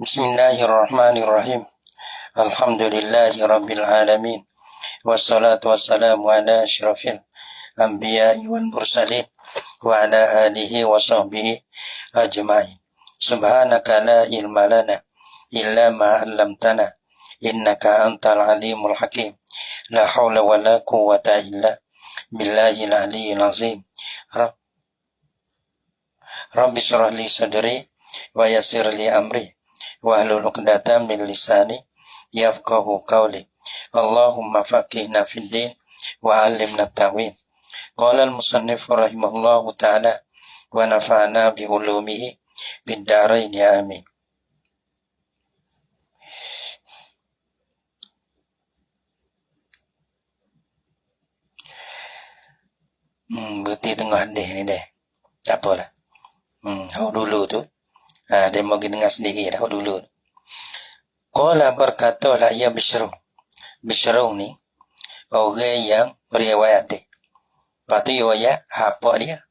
Bismillahirrahmanirrahim. Alhamdulillahi rabbil alamin. Wassalatu wassalamu ala asyrafil anbiya'i wal mursalin wa ala alihi wa sahbihi ajma'in. Subhanaka la ilma lana illa ma 'allamtana innaka antal alimul hakim. La haula wa la quwwata illa billahil aliyyil azim. Rabbi shrah li sadri wa yassir li amri wahlul 'uqdatam min lisani yafqahu qawli. Allahumma faqihna fid din wa 'allimna at-ta'wil. Qala al-musannif rahimahullahu ta'ala wa nafa'na bi ulumihi bid darain amin. Berhenti tengah hadis ni deh. Tak apalah. Dulu tu. Dia mau dengar sendiri dah dulu. Qala berkatalah ya Bishrun. Bishrun ni orang yang beriwayat dia. Lepas tu riwayat apa dia?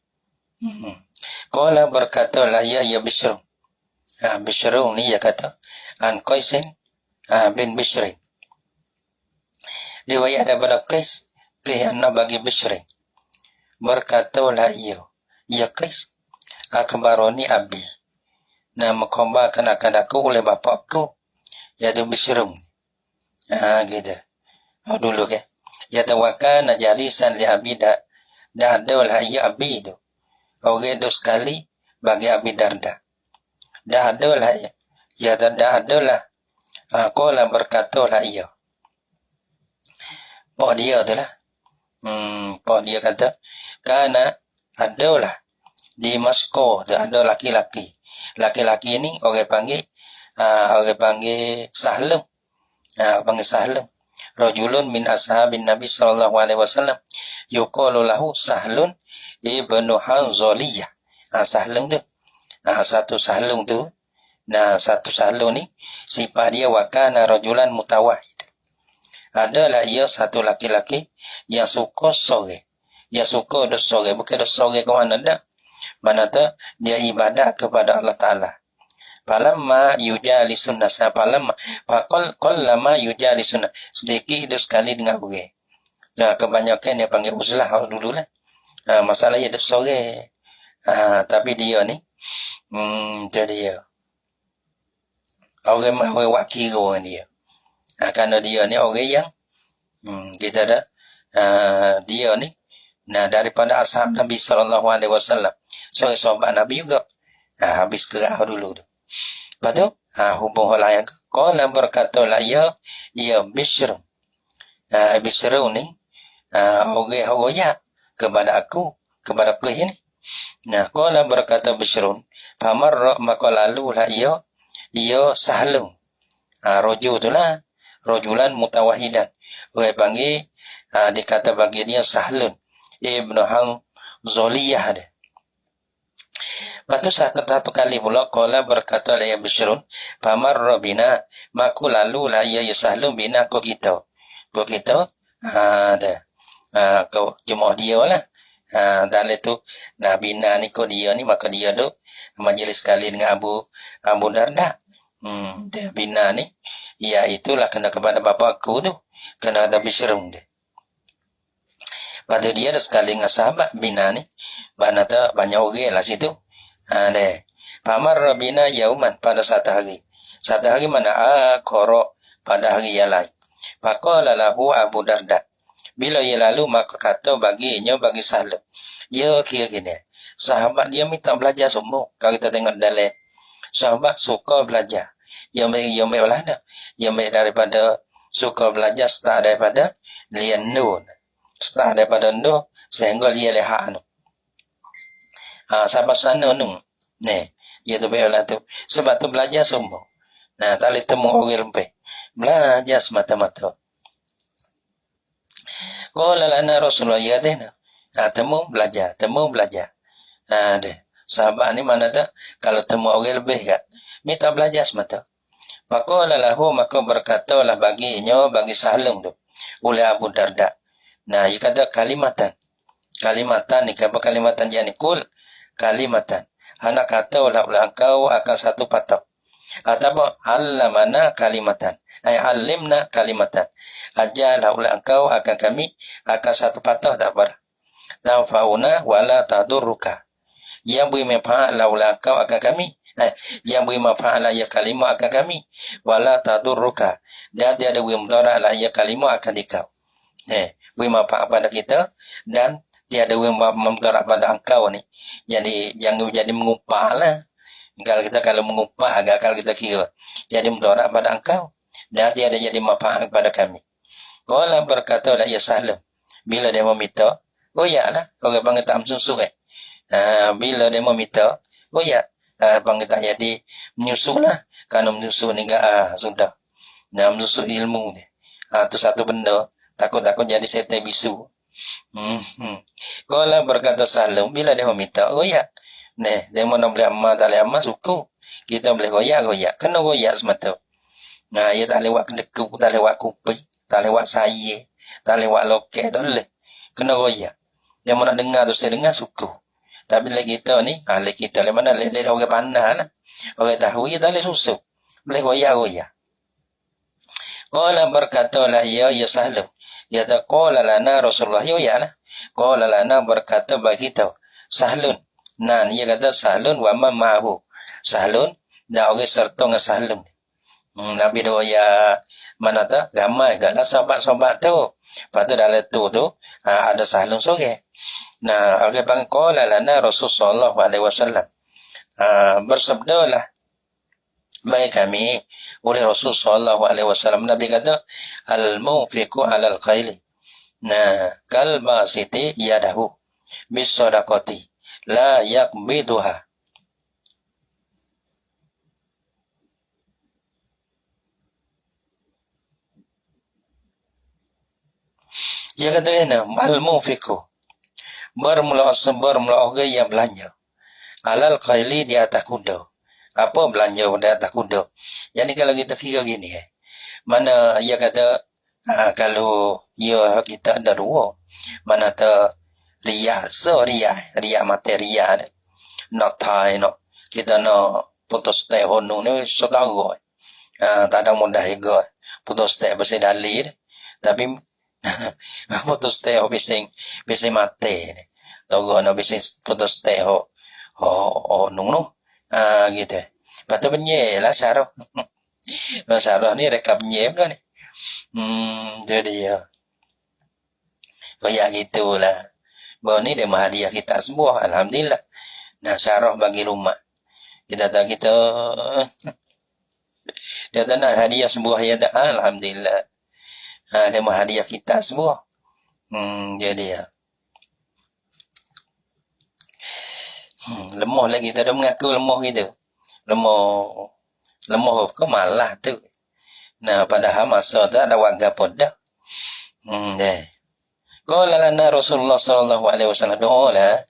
Qala berkatalah ya Bishrun. Bishrun ni dia kata an Qaisin bin Bishrin. Riwayat daripada Qais anak bagi Bishrin. Berkatalah ya Qais, akhbaroni abi. Nah, mengkhabarkan akan aku oleh bapakku, iaitu Bishrun. Gitu. Dulu ke. Ya tawakana jalisan li abi dah adalah ya abi tu. Orang tu sekali bagi Abi Darda. Dah adalah ya dah adalah. Qala berkatalah ia. Pak dia tu lah. Pak dia kata kana adalah di Moskow tu ada laki-laki. Laki-laki ini orang panggil Sahlum. Panggil Sahlum. Rajulun min ashabin Nabi sallallahu alaihi wasallam yuqalu lahu Sahlun ibnu Hanzaliyah. Sahlum tu. Satu Sahlum tu. Satu Sahlum ni sifat dia wa kana rajulan mutawahhid. Adalah ia satu laki-laki yang suka sore. Yang suka sore, bukan sore ke mana dah. Mana tu dia ibadat kepada Allah Ta'ala. Falamma yujalisun nasa falamma qallama yujalisun. Sedikit dia sekali dengan orang. Kebanyakan dia panggil uzlah dulu lah. Masalah dia sore. Tapi dia ni dia orang wakil dia. Kerana dia ni orang yang kita dah dia ni daripada ashab Nabi sallallahu alaihi wasallam. Seorang sahabat Nabi juga. Habis kerah dulu tu. Lepas tu, hubung hal yang qala berkatalah ya Bishrun. Bishrun ni orang kepada aku ini. Qala berkata Bishrun, famarra maka lalulah ia Sahlum. Rajul tu lah, rajulan mutawahidan. Orang panggil dikata bagi dia Sahlun ibnu Hanzaliyah dia. Lepas tu satu kali pula qala berkata ya Bishrun famarra bina maku lalu la ya Sahlum bina ko kita. Ko kita kau jemaah dia lah. Dan itu bina ni ko dia ni maka dia duk majlis sekali dengan Abu Darda. Dia bina ni ya itulah kena kepada bapakku tu. Kena ada Bishrun dia. Pada dia ada sekali dengan sahabat bina ni. Banyak orang lah situ. Pamar bina yauman pada satu hari. Satu hari mana akhara pada hari yang lain. Faqala lahu Abu Darda. Bila ia lalu maka kata bagi Sahlum. Ya kira gini. Sahabat dia minta belajar semua. Kalau kita tengok dalam sahabat suka belajar. Yang baik lah dah. Yang baik daripada suka belajar start daripada lian nur. Start daripada nur sehingga dia lihat anu. Sampai sana tu. Dia tu baiklah tu. Sebab tu belajar semua. Tak boleh temu orang lebih. Belajar semata-mata. Qala lana Rasulullah ya deh. Temu belajar. Sahabat ni mana tak? Kalau temu orang lebih kat. Minta belajar semata. Faqala lahu maka berkatalah bagi Sahlum tu. Oleh Abu Darda. Dia kata kalimatan ni apa kalimatan yang ni kul kalimatan. Anak kata ulah engkau akan satu patah. Atau allamana kalimatan. Alimna kalimatan. Ajarlah oleh engkau akan kami akan satu patah tak ber. Tanfauna wala tadurruka. Yang beri manfaat laulah engkau akan kami. Yang beri manfaat lah ia kalimah akan kami. Wala tadurruka. Dan tiada beri mudarat lah ia kalimah akan dikau. Beri manfaat pada kita dan tiada beri mudarat pada engkau ni. Jadi jangan jadi mengupah lah. Kalau mengupah agak kalau kita kira jadi mudarat pada engkau dan tiada jadi manfaat kepada kami. Qala berkata lah ya Salim bila dia meminta, oh ya lah orang panggil tak mensusuk bila dia meminta, oh ya panggil tak jadi menyusuh lah. Kalau menyusuh ni sudah nah menyusuh ilmu ni tu satu benda takut-takut jadi setan bisu. Qala berkata Salim bila dia meminta, oh ya dia mana boleh amal tak boleh amal suku kita boleh goyak kena goyak semata. Nah, ia tak lewat kedeku, tak lewat kupi, tak lewat saya, tak lewat lokek, tak boleh. Kena goyak. Yang mana dengar tu saya dengar suku. Tapi lagi kita ni, ahli kita le mana le orang pandai lah. Orang tahu ia tak boleh susuk. Boleh goyak. Qala berkata lah ya Salim. Ya ta qala lana Rasulullah ya lah. Qala lana berkata bagi kita Sahlun. Nah, ia kata Sahlun wa man ma'ahu. Sahlun dan orang serta dengan Sahlun. Nabi doa ya mana tak ramai kat sahabat-sahabat tu. Lepas tu dalam tu ada Sahlun sore. Nah, orang panggil qala lana Rasulullah sallallahu alaihi wasallam. Bersabdalah bagi kami oleh Rasul sallallahu alaihi wasallam. Nabi kata al-munfiqu 'alal qaili. Nah, kal basiti yadahu bis sadaqati la yaqbiduha. Dia kata al-munfiqu bermula orang yang belanja alal qaili di atas kuda. Apa belanja di atas kuda? Jadi kalau kita kira gini mana ia kata kalau ia kita ada dua mana tu riak materi nak thai nak kita nak putus teh honu ni saudara tak ada mudah juga putus teh bersih dalil tapi putus teh bising mati ni togo no bising putus teh nung gitu patut penyelah syarah masalah ni rekap nyem kan ni jadi ya kayak gitulah. Bahawa ni dia hadiah kita semua. Alhamdulillah. Nah, syarah bagi rumah. Kita tahu kita dia tak nak hadiah sebuah ya tak. Alhamdulillah. Dia hadiah kita semua. Jadi ya. Lemah lagi kita dah mengaku lemah gitu. Lemah ke malah tu. Nah, padahal masa tu ada warga pun dah. Qala lana Rasulullah sallallahu alaihi wasallam doa lah.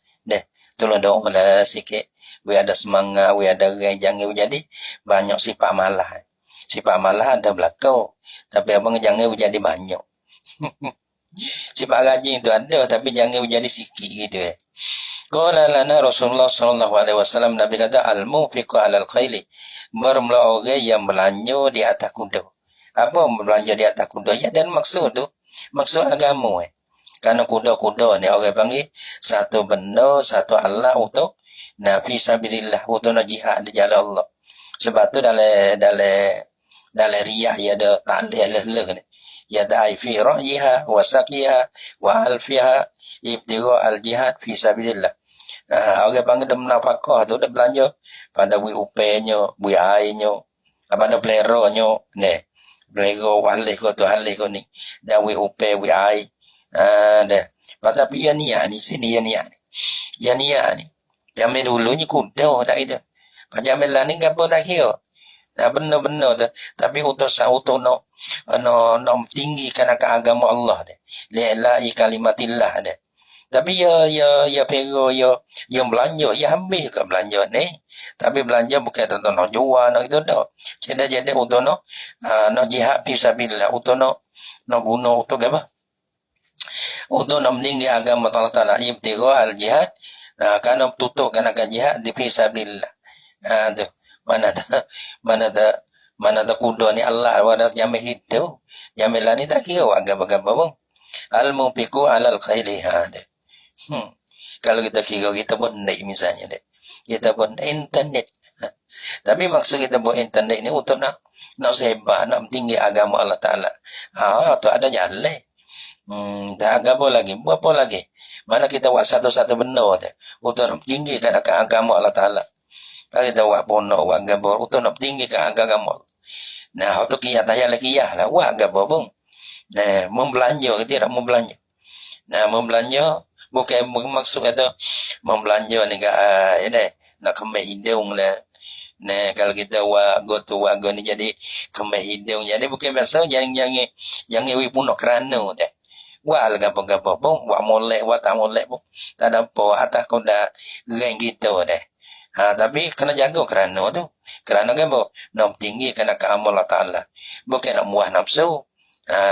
Tolong doa lah sikit. We ada semangat, we ada jangan jadi banyak sifat malah. Sifat malah ada belakang. Tapi abang jangan jadi banyak. Sifat rajin tu ada tapi jangan jadi sikit gitu Qala lana Rasulullah sallallahu alaihi wasallam Nabi kata al-munfiqu 'alal qaili. Bermula orang yang belanja di atas kuda. Apa belanja di atas kuda? Ya dan maksud tu maksud agama Karena kuda-kuda ni orang panggil satu benda, satu alat untuk fi sabilillah, untuk nak jihad di jalan Allah. Sebab tu dalam riyah ya ada ta'lih leh ni. Ya ada fi ra'yiha wa saqiha wa alfiha ibtigha al-jihad fi sabilillah. Orang panggil dah menafkah tu dah belanja pada bui upenya, bui airnya, pada peleronyo ni. Pelero walih ko tu halih ko ni. Dah bui upe, bui air. Dah. Tapi yang niat ni sini yang niat ni. Jamil dulu ni kuda tak itu. Jamil lah ni gapo tak kira. Dah benar-benar tu. Tapi untuk no tinggikan agama Allah dia. Li'la'i kalimatillah dia. Tapi ya pero yang belanja ya habis ke belanja ni. Tapi belanja bukan untuk nak jual nak itu dah. Jadi untuk nak jihad fisabilillah, untuk nak guna untuk apa? Untuk nak meninggi agama Allah Taala ibtigha al-jihad, kerana tutupkan akan jihad di fisabilillah. Tu Mana ada mana ada mana ada kuda ni Allah wada jamil hidup. Jamilah ni tak kira wak gapa-gapa pun. Al-mufiku alal khairi hada. Kalau kita kira kita bondai misalnya dek. Kita bondai internet. Tapi maksud kita buat internet ni untuk nak sebar, nak tinggi agama Allah Ta'ala. Tu ada jalan. Tak agama lagi. Buat apa lagi? Mana kita buat satu-satu benda tu. Untuk nak tinggikan agama Allah Ta'ala. Kalau kita buat pondok, buat agama. Untuk nak tinggikan agama. Nah, tu kiyah tayar lagi kiyah lah. Buat agama pun. Nah, membelanja ke tidak membelanja. Nah, membelanja. Bukan maksud kata membelanja ni nak kemas hidung lah. Nah, kalau kita wago ni jadi kemas hidung. Jadi bukan biasa jangan we puno kerana dah. Wah gapo-gapo pun, wak molek, wak tak molek pun. Tak ada apa, atas kau dah geng gitu dah. Tapi kena jaga kerana tu. Kerana kan nak tinggi kena ke amal Allah Ta'ala. Bukan nak muah nafsu.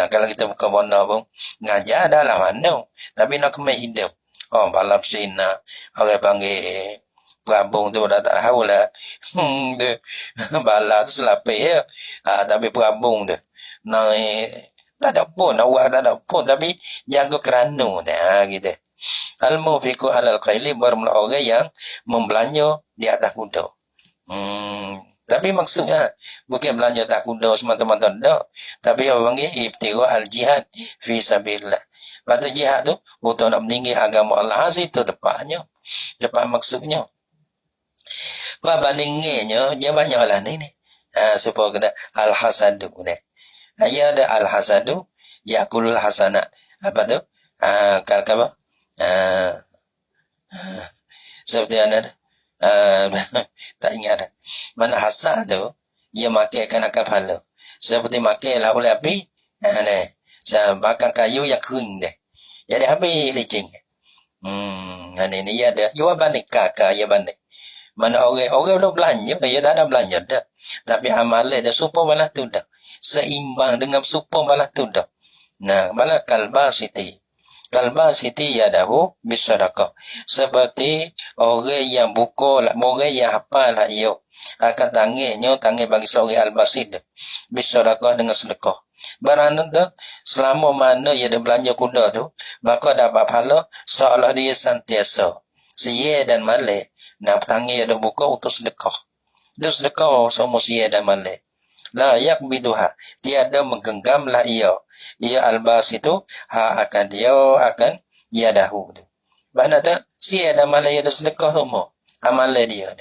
Kalau kita buka benda pun, ngajar dah lah mana. Tapi nak kemas hidup. Balap sina, orang panggil perabung tu dah tak tahu lah. Bala tu selapis ya. Tapi perabung tu. Tak ada pun, awak tak ada pun. Tapi jaga kerana gitu. Al-mufiku alal khaili bermula orang yang membelanja di atas kuda. Tapi maksudnya bukan belanja tak kuda semata-mata tak. Tapi orang panggil ibtigha al-jihad fi sabilillah. Pada jihad tu untuk nak meninggi agama Allah situ tepatnya. Tepat maksudnya. Wah bandingnya dia banyaklah ni. Supaya kena al-hasadu ni. Ya ada al-hasadu yakulul hasanat. Apa tu? Kalau seperti mana tak ingat. Mana hasad tu dia makan kena pahala. Seperti makan lah oleh api. Saya bakar kayu yang kering deh. Jadi habis licin. Ini ya ada. Jual banding kakak ya banding. Mana orang belum belanja, ya tak ada belanja dah. Tapi amalan dia supaya malah tu dah. Seimbang dengan supaya malah tu dah. Nah, malah kalba siti. Kalba siti ya dahu bisadaqah. Seperti orang yang buka lah, orang yang hafal lah iyo. Akan tangannya bagi seorang al-basid. Bisadaqah dengan sedekah. Barang tu, selama mana ia ada belanja kuda tu, maka dapat pahala seolah dia sentiasa. Siya dan malik. Nak tangan ia dah buka untuk sedekah. Dia sedekah semua siya dan malik. La yakbiduha. Tiada menggenggam lah ia. Ia albas itu, akan ia dahu tu. Mana tak? Siya dan malik ia dah sedekah semua. Amalai dia.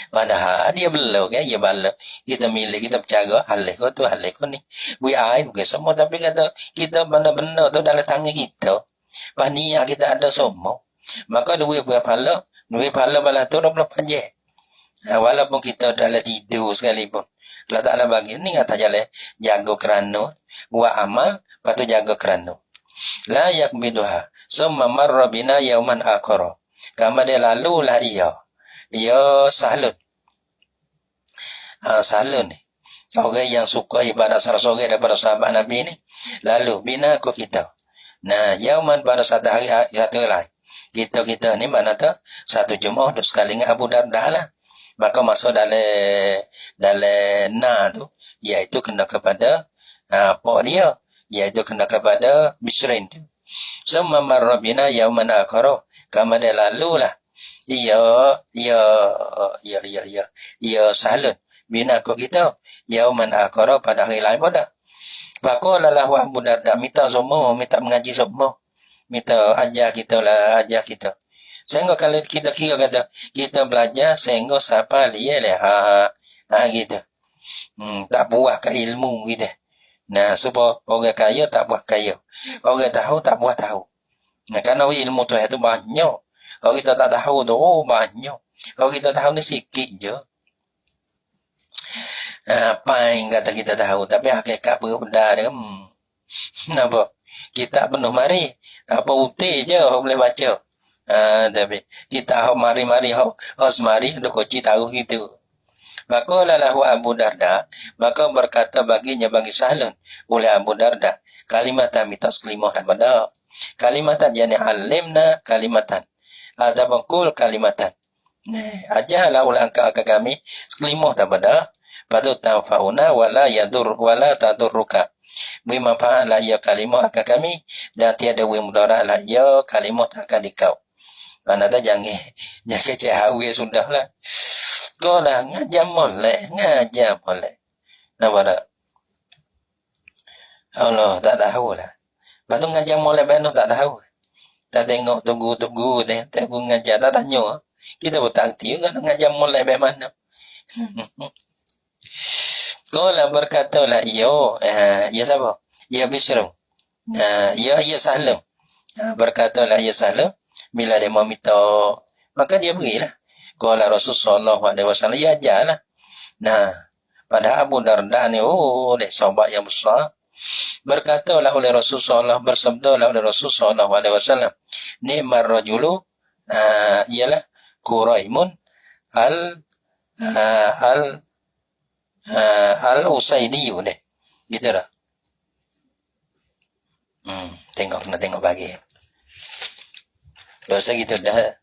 Padahal dia belum kan, dia bala. Kita milik, kita bercara, halih kau tu, halih kau ni. Bukan semua, tapi kata, kita benar-benar tu dalam tangan kita. Paniak kita ada semua. Maka duit pahala balas tu 24 jam. Walaupun kita dalam tidur sekalipun. Allah Ta'ala bagi, ni kata jalan, jaga kerana, buat amal, lepas tu jaga kerana. La yakbiduha, summa marra bina yauman akhara. Kama dia lalu lah ia sahlun. Sahlun ni. Orang yang suka ibadat salah seorang daripada sahabat Nabi ni. Lalu, bina ke kita. Nah, yauman pada satu hari satu lain. Kita ni mana tu? Satu Jumaat duk sekali dengan Abu Darda lah. Maka masuk dalam tu. Iaitu kena kepada pak dia. Iaitu kena kepada Bishrin tu. Semua marrabina yauman akhara. Kama dia lalu lah. Ya sahlun bina ko kita yauman akhara pada hari lain pada. Faqala lahu Abu Darda minta mengaji semua. Minta ajar kita. Sehingga kalau kita kira kata kita belajar sehingga siapa dia lah gitu. Tak buah ke ilmu gitu. Nah, supaya orang kaya tak buah kaya. Orang tahu tak buah tahu. Nah, karena ilmu tu itu banyak. Kalau kita tak tahu tu, banyak. Kalau kita tahu ni sikit je. Apa yang kata kita tahu. Tapi hakikat berbeda dia. Kenapa? Kita penuh mari. Apa uti je orang boleh baca. Tapi kita mari-mari, semari, ada koci tahu gitu. Maka lalahu Abu Darda. Maka berkata bagi Sahlun. Oleh Abu Darda. Kalimatan mitas kelimah daripada. Kalimatan jani alimna kalimatan. Ada bangkul kalimatan. Ajarlah ulang ke kami sekelimoh tak pada patut tanfauna wala yadur wala tadurruka. Beri manfaat lah ya kalimah akan kami dan tiada beri mudarat lah ya kalimah akan dikau. Mana tak jangan cek hawi sudah lah. Kau lah ngajar molek. Nampak tak? Allah tak tahu lah. Lepas tu ngajar molek benar tak tahu. Tak tengok tunggu tak ngajar tak tanya. Kita pun tak kerti juga ngajar molek bagaimana. Qala berkatalah ya siapa? Ya Bisru. Ya Salim. Berkatalah ya Salim bila dia meminta maka dia berilah. Qala Rasulullah SAW ya ajarlah. Pada Abu Darda ni dia sahabat yang besar. Berkatalah oleh Rasulullah bersabdalah oleh Rasulullah SAW ni'mar rajulu ialah Quraimun al-Usaidiyyu deh. Gitu dah. Tengok bagi. Dosa gitu dah.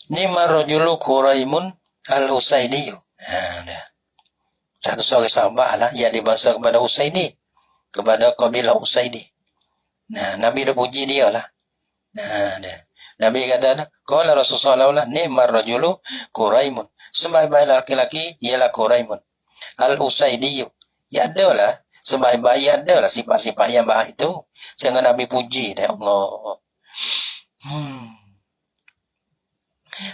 Ni'mar rajulu Quraimun al-Usaidiyyu. Dah. Satu seorang sahabat lah yang dibangsa kepada Usaidi, kepada kabilah Usaidi. Nabi dah puji dia lah. Nabi kata, qala Rasulullah ni'mar rajulu Quraimun. Sebaik-baik laki-laki ialah Quraimun. Al-Usaidiyyu. Ya adalah, sebaik-baik adalah sifat-sifat yang baik itu. Sehingga Nabi puji dia Allah.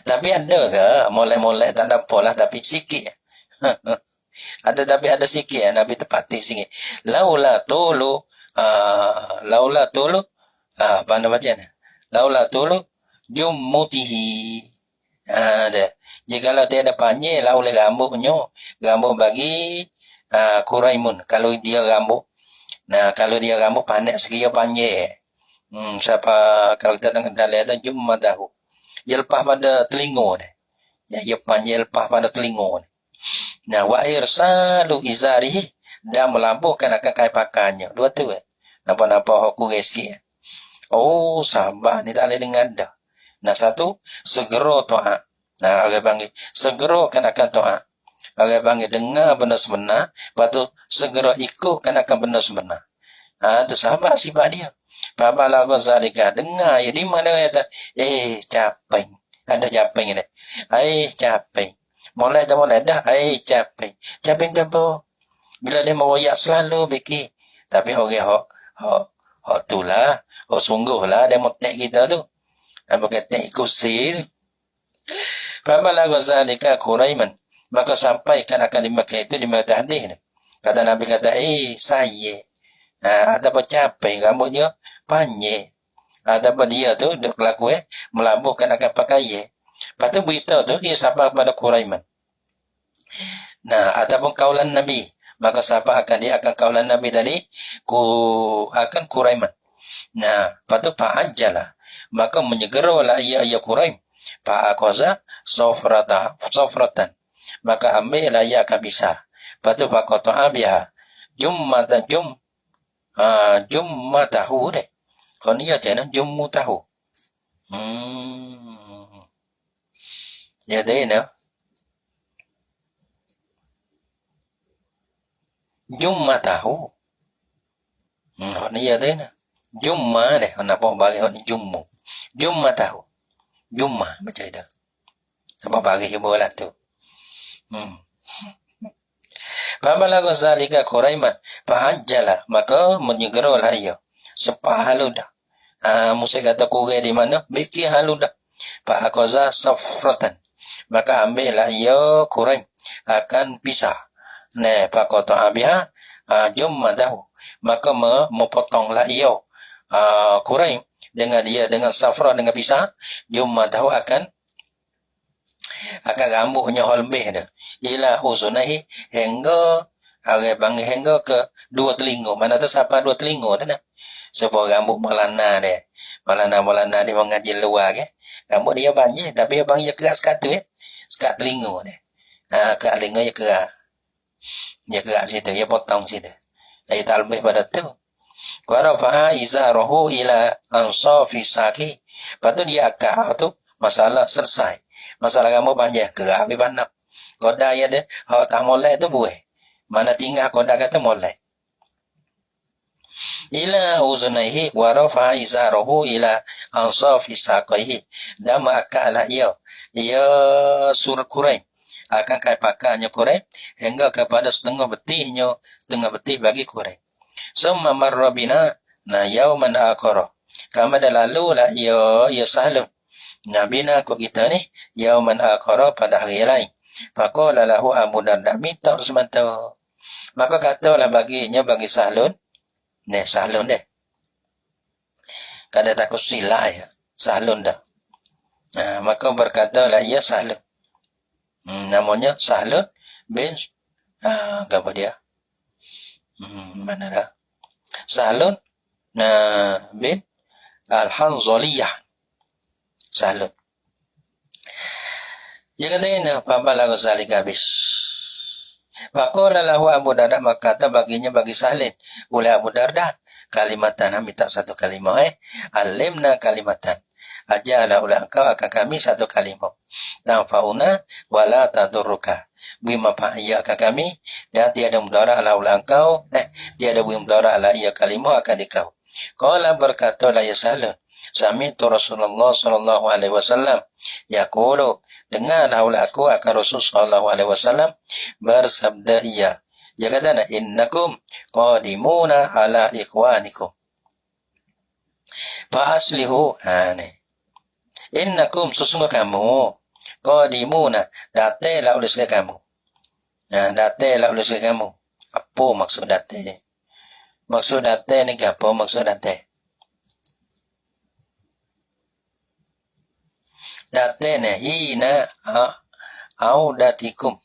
Tapi ada ke molek-molek tak ada apalah tapi sikit. Tapi ada sikit Nabi tepati sikit. Laula tulu apa nama bacanya? Laula tulu jummutihi. Jikalau tiada panjang lah oleh rambutnya, rambut bagi Quraimun. Kalau dia rambut pandai sekiranya panjang. Siapa kalau kita dengar dalam Jumat tahu. Dia lepas pada telinga dia. Dia panjang lepas pada telinga dia. Wa irsalu izarihi dan melampuhkan akan kain pakannya. Dua tu nampak kurang sikit. Oh, sahabat ni tak boleh dengar dah. Satu, segera taat. Orang panggil, segerakan akan taat. Orang panggil, dengar benda sebenar. Lepas tu, segera ikutkan akan benda sebenar. Tu sahabat sifat dia. Babalah Ghazalika, dengar ya. Di mana dia kata, capek. Ada capek ni. Capek. Mulai dah, capek. Capek ke apa? Bila dia meroyak selalu fikir. Tapi orang hok tu lah. Sungguh lah dia mau tek kita tu. Apa kata kursi tu. Babalah Ghazalika Quraiman. Maka sampaikan akan dimakai itu di mata hadis ni. Kata Nabi kata, saya. Ataupun capek rambutnya panjang. Ataupun dia tu dia kelaku melabuhkan akan pakaian. Lepas tu beritahu tu dia sapa kepada Quraiman. Ataupun kaulan Nabi. Maka sapa akan dia akan kaulan Nabi tadi akan Quraiman. Lepas tu fa'ajjalah. Maka menyegeralah ia Quraim. Fa'aqaza sofratan. Maka ambillah ia akan bisa. Lepas tu faqata'a biha. Jummatahu deh. Kalau ni aja jummatahu. Jadi jummatahu. Ni ada Jumma deh. Kenapa balik ni jummu. Jummatahu. Jumma macam itu. Sebab bagi bola tu. Pabala Ghazalika Quraiman fahajjala maka menyegeralah ia sepahalu dah. Musa kata kurang di mana? Biki halu dah. Fa'aqaza safratan. Maka ambillah ia Quraim akan pisah. Faqata'a biha jummatahu. Maka memotonglah ia Quraim dengan safra dengan pisah jummatahu akan rambutnya lebih dah. Ila usunahi hingga ke dua telinga. Mana tu siapa dua telinga tu nak? Sebab rambut Maulana dia. Maulana dia mengaji luar ke. Rambut dia banyak tapi abang dia keras kat tu sekat telinga dia. Kat telinga dia keras. Dia gerak situ, dia potong situ. Dia talbih pada tu. Wa rafa'a izarahu ila ansafi saki. Lepas tu dia akal tu, masalah selesai. Masalah kamu panjang, gerak habis panak. Kodak ya dia, hak tak molek tu buih. Mana tinggal kodak kata molek. Ila uzunaihi wa rafa'a izarahu ila ansafi saqihi. Dan makalah ia. Ia surut kurai. Akan kai pakainya kurai hingga kepada setengah betihnya, tengah betih bagi kurai. Summa marra bina na yauman akhara. Kama dah lalu lah ia sahlu. Nabina ko kita ni yauman akhara pada hari lain. Faqala lahu Abu Darda minta semata. Maka katalah baginya bagi Sahlun. Ni Sahlun deh. Kada takut silap ya. Sahlun dah. Maka berkatalah ia Sahlun. Namanya Sahlun bin apa dia? Mana dah? Sahlun bin Al-Hanzaliyah. Sahlun. Dia kata ini, Papa lagu salik habis. Faqala lahu Abu Darda, maka kata baginya bagi Sahlin. Oleh Abu Darda, kalimatan, minta satu kalimah. Alimna kalimatan. Ajarlah oleh engkau akan kami satu kalimah. Tanfa'una wala tadurruka. Bima fa'iyya akan kami. Dan tiada mudarat ala oleh engkau. Tiada mudarat ala ia kalimah akan dikau. Qala berkatalah ya Sahlun. Sami'tu Rasulullah sallallahu alaihi wasallam yaqulu, dengarlah oleh aku akan Rasul sallallahu alaihi wasallam bersabda ia. Dia kata, innakum qadimuna ala ikhwanikum fa aslihu. Innakum sesungguh kamu qadimuna datanglah oleh sekalian kamu. Datanglah oleh sekalian kamu. Apa maksud datang? Maksud datang ni apa maksud datang? Datang ni hina audatikum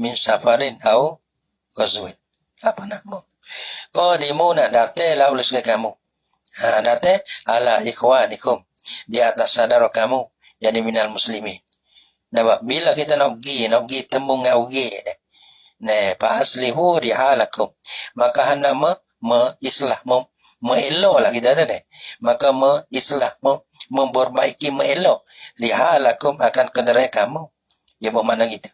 min safarin au ghazwin. Apa nama? Qadimuna datanglah oleh sekalian kamu. Datang ala ikhwanikum, di atas saudara kamu yang minal muslimin. Nampak bila kita nak pergi temu dengan orang ni, fa aslihu rihalakum, maka hendak islah mengeloklah kita ada ni. Maka islah memperbaiki mengelok rihalakum akan kenderaan kamu. Ya bermakna gitu.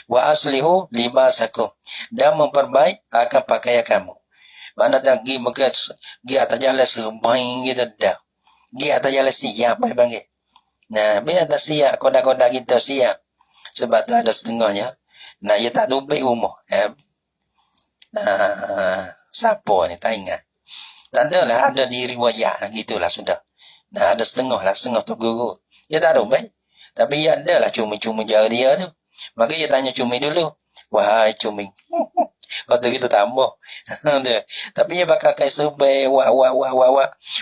Wa aslihu libasakum, dan memperbaik akan pakaian kamu. Mana tak pergi atas jalan serbaing gitu dah. Pergi atas jalan siap apa panggil. Nah, bila atas siap, kodak-kodak kita siap. Sebab tu ada setengahnya. Nah, ia tak tubik rumah. Siapa ni, tak ingat. Tak adalah, ada di riwayat gitulah sudah. Nah, ada setengah tu guru. Ia tak tubik. Tapi ia adalah cumi-cumi jari dia tu. Maka ia tanya cumi dulu. Wahai cumi. Waktu kita tambah. Tapi ia bakal kai subai wak.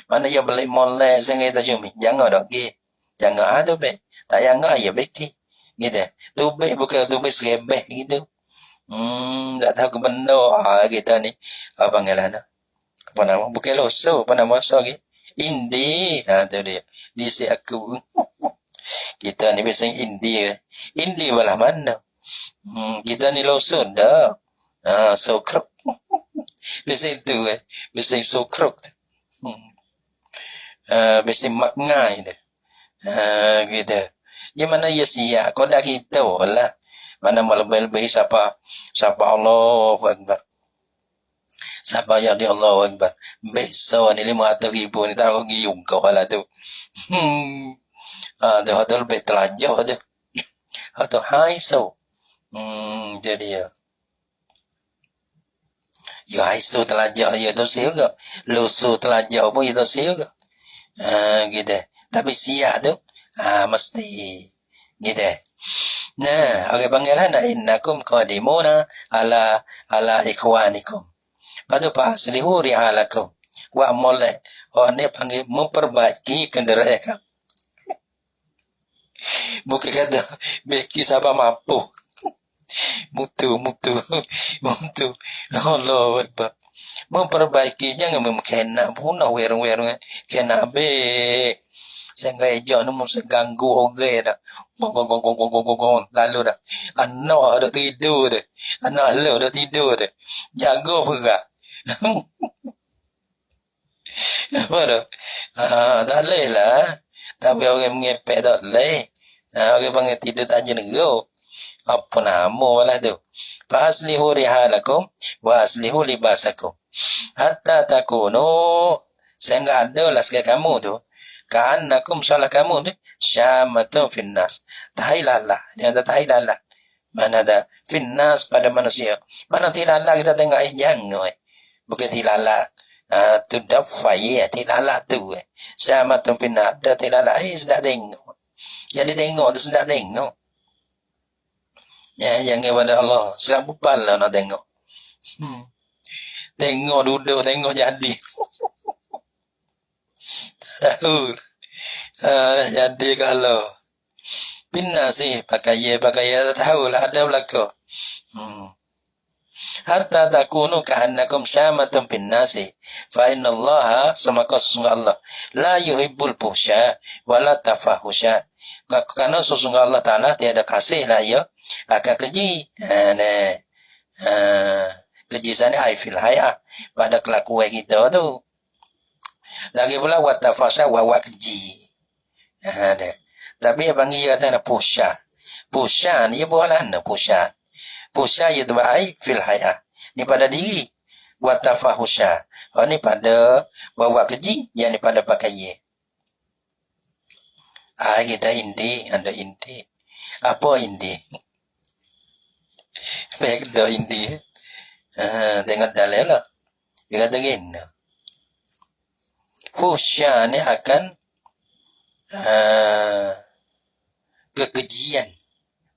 Mana ia beli molek sangat kita cumi. Jangan dok gi. Jangan ada be. Tak jangan ya beti. Gitu. Tubik bukan tubik serebeh gitu. Tak tahu ke benda kita ni. Apa panggilan apa nama? Bukan loso, apa nama so gitu. Indi. Tu dia. Di si aku. Kita ni biasa Indi. Indi balah mana? Kita ni loso dah. Sokrok. Biasa itu biasa sokrok. Biasa makngai dia. Gitu. Ya mana ya siap. Kau dah kita lah. Mana lebih-lebih siapa Allahu Akbar. Siapa yang di Allahu Akbar. Besok ni 500,000 ni tak pergi juga lah tu. Tu lebih telajah tu. Atau hai so. Jadi ya. Ya haiso telajah ya tu sih juga. Lusu telajah pun ya tu sih juga. Gitu. Tapi siap tu mesti gitu. Nah, orang panggilan innakum qadimuna ala ikhwanikum. Padu pa aslihu rihalakum. Wa molek. Orang ni panggil memperbaiki kenderaan kamu. Bukan kata beki siapa mampu. Mutu. Allah Akbar. memperbaiki jangan memkena pun wereng-wereng kena be sehingga ejo nu mesti ganggu oge dah gong lalu dah anak ada tidur deh anak lu ada tidur deh jaga pula apa dah tak leh lah tapi orang ngepek tak leh orang panggil tidur tak jenuh apa nama lah tu faslihu rihalakum wa aslihu libasakum hatta takunu sehingga ada lah sekali kamu tu ka'annakum salah kamu tu syamatun finnas tahilala dia ada tahilala mana ada finnas pada manusia mana tilala kita tengok jangan bukan tilala tu dafai tilala tu syamatun finnas ada tilala sedap tengok jadi tengok tu sedap tengok ya jangan pada Allah sedap bupal lah nak tengok tengok duduk tengok jadi tahu jadi kalau pindah sih pakai tahu lah ada belaka hatta takunu ka'annakum syamatun pinnasi fa innallaha semaka sesungguh Allah la yuhibbul fuhsya wala tafahusya kerana sesungguh Allah Ta'ala tiada kasih lah ya akan keji keji sana ai fil haya pada kelakuan kita tu lagi pula wa tafasha wa keji ada tapi yang panggil kata nak pusha ni bukanlah nak pusha itu ai fil haya ni pada diri wa tafahusha ni pada wa keji yang ni pada pakaian kita anda inti apa inti baik dah inti tengok dalil lah dia kata gini fusya ni akan kekejian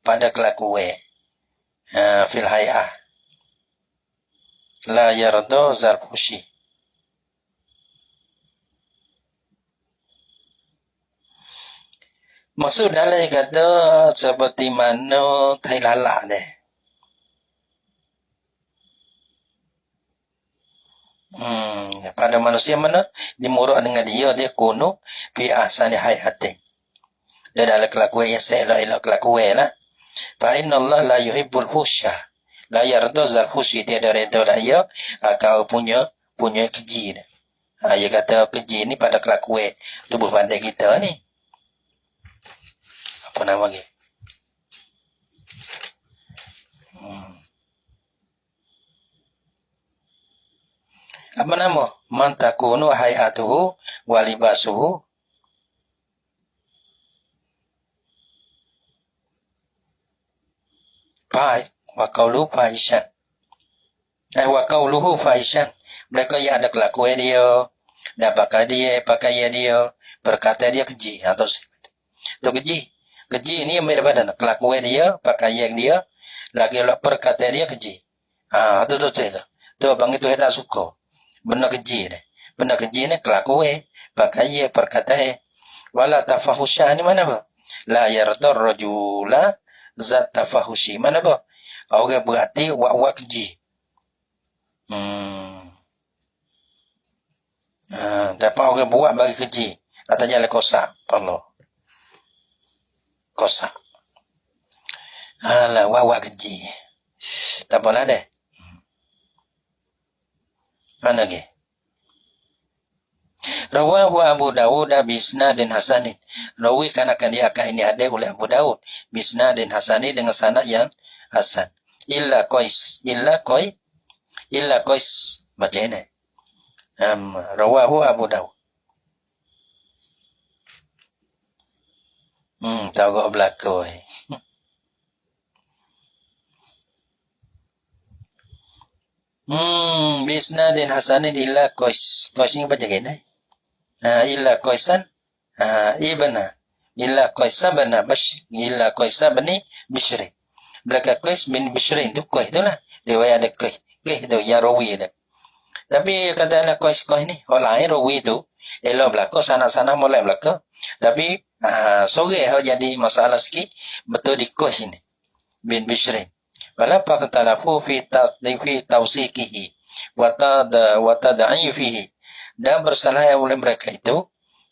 pada kelakuan fil hayah la yarda zal fushi maksud dalil kata seperti mana tai lalak ni pada manusia mana dimurah dengan dia kuno fi ahsani hayatin dia dalam kelakuan yang seelok-elok kelakuan lah fa inna Allah la yuhibbul fusha la yarda zal fushi tiada reda lah ya kau punya keji dia dia kata keji ni pada kelakuan tubuh badan kita ni apa nama dia apa nama man takunu hayatuhu wa libasuhu wa qawluhu fahishan wa qawluhu fahishan mereka yang ada kelakuan dia dan pakaian dia berkata dia keji atau itu keji ni yang daripada kelakuan dia pakaian dia lagi perkataan dia keji itu tu bang itu tak suka benda keji ni kelakuan pakaian perkataan wala tafahusya ni mana apa la yarda rajula zat tafahushi mana apa orang berarti wa keji dapat orang buat bagi keji atau jalan kosak Allah kosak alah wa keji tak apa deh mana lagi rawahu Abu Dawud bisnadin hasanin rawi kan dia akan ini ada oleh Abu Dawud bisnadin hasani dengan sanad yang hasan illa qais macam ni rawahu Abu Dawud tahu kau belakang bisnadin hasanin illa qais ni baca gini illa qaisan ibna illa qaisabana illa qaisabani bishri belaka qais bin bishri itu qais itulah riwayat ada qais tu ya rawi dia tapi katalah qais ni orang lain rawi tu elok belaka sana mulai belaka tapi sore jadi masalah sikit betul di qais ini bin bishri wala faqtalafu fi tawsiqihi wa tad'ifihi, dan bersalah oleh mereka itu,